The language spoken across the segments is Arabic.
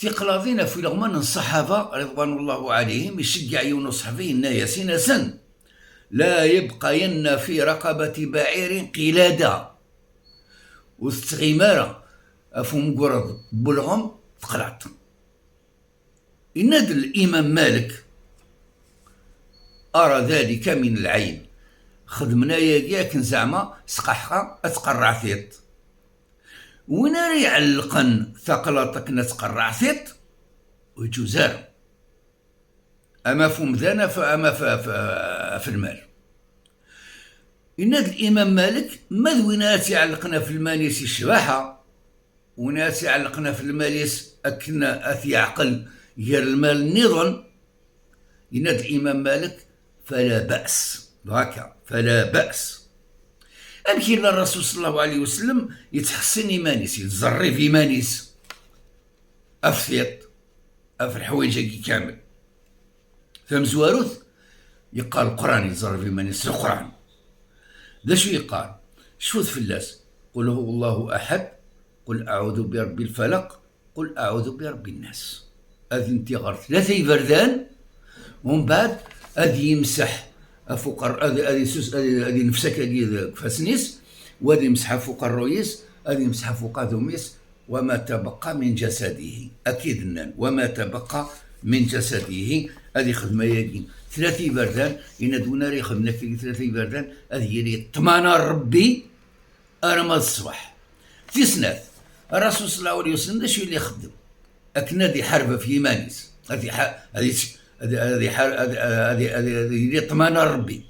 تيقلاضينا في لغمان الصحابة رضوان الله عليهم يشجع يونس حفيه الناس سن لا يبقين في رقبة بعير قلادة واستغمارة أفهم قرض بلغم تقلعت. ينادى الإمام مالك أرى ذلك من العين، خدمنا ياك زعما سقحها أتقرع ثيط وين راه يعلقن ثقلتك نتقرع ثيط ويجوزار أما فمذانا فأما في المال. ينادى الإمام مالك ماذ وينات يعلقنا في الماليس الشباحة وناس يعلقنا في الماليس أكنا أثي عقل غير المال نظن. ينادى الإمام مالك فلا بأس هكا فلا بأس. أمشي للرسول صلى الله عليه وسلم يتحسن إيمانيس يتزري في إيمانيس أفثيط أف الحوايج كامل فهم زواروث يقال القرآن يتزري في إيمانيس القرآن ذا شو يقال شوذ في اللاس قل هو الله أحد قل أعوذ برب الفلق قل أعوذ برب الناس. هذه انت غير ثلاثة يبردان ومن بعد هذه يمسح فوق هذه نفسك فاسنيس وهذه يمسح فوق الرويس هذه يمسح فوق ذوميس وما تبقى من جسده أكيد النان وما تبقى من جسده. هذه خدمة ياكين ثلاثة بردان ينادونا ري خدمنا في ثلاثة بردان هذه يلي طمانا ربي أرمى الصباح في سنات الرسول صلى الله عليه وسلم شو اللي يخدم أكنا دي حربة في مانيس هذه طمانا ربي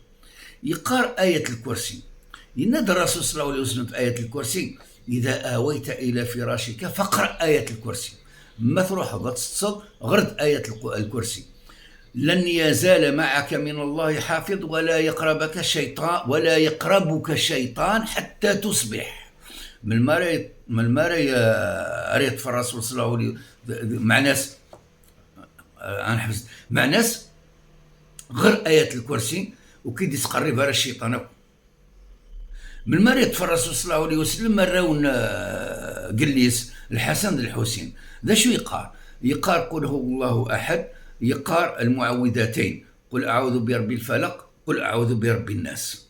يقرأ آية الكرسي. ينادى الرسول صلى الله عليه وسلم في آية الكرسي إذا آويت إلى فراشك فاقرأ آية الكرسي ما تروح تتصل غرد آية الكرسي لن يزال معك من الله حافظ ولا يقربك الشيطان حتى تصبح. من المرة ريت في الرسول صلى الله عليه وسلم مع ناس أنا حفظت مع ناس غير آية الكرسي وكيدي تقرب على الشيطان. من مريض في الرسول صلى الله عليه وسلم مراون قليس الحسن الحسين ذا شو يقار قل هو الله أحد يقار المعوذتين قل أعوذ برب الفلق قل أعوذ برب الناس.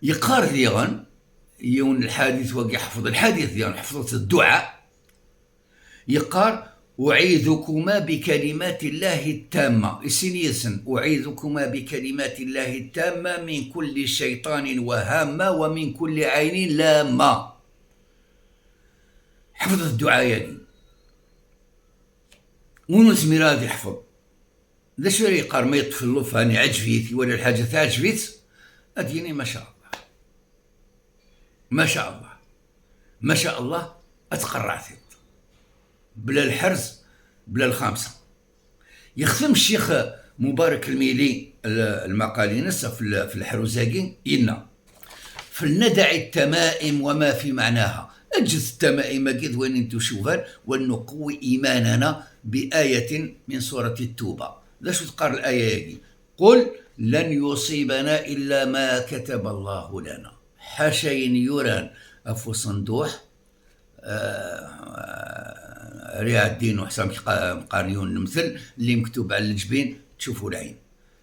يقار ذيغن يون الحديث وقي حفظ الحديث ذيغن حفظت الدعاء يقار أعيذكما بكلمات الله التامة إسنيسن أعيذكما بكلمات الله التامة من كل شيطان وهامة ومن كل عين لامة. حفظ الدعاء يعني ونس مراد يحفظ ذا شو يقار ما يطفل فاني عجبيت ولا الحاجة تعجبيت أديني ما شاء الله ما شاء الله ما شاء الله أتقرعت بلا الحرز بلا الخامسة. يختم الشيخ مبارك الميلي المقالي نسا في الحروزاقي إن فلندع التمائم وما في معناها أجز التمائم قد وين انتو شوفان ونقوي إيماننا بآية من سورة التوبة. لا شو تقار الآية يجي قل لن يصيبنا إلا ما كتب الله لنا حشين يران أفو صندوح رياض الدين وحسام قاريون المثل اللي مكتوب على الجبين تشوفوا العين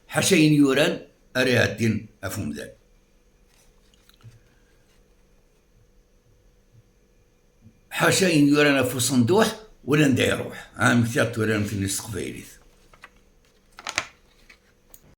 حشين يوران رياض الدين أفهم ذلك حشين يوران في صندوح ولا ندير روح عام كتابت ولا مثل السقفيليث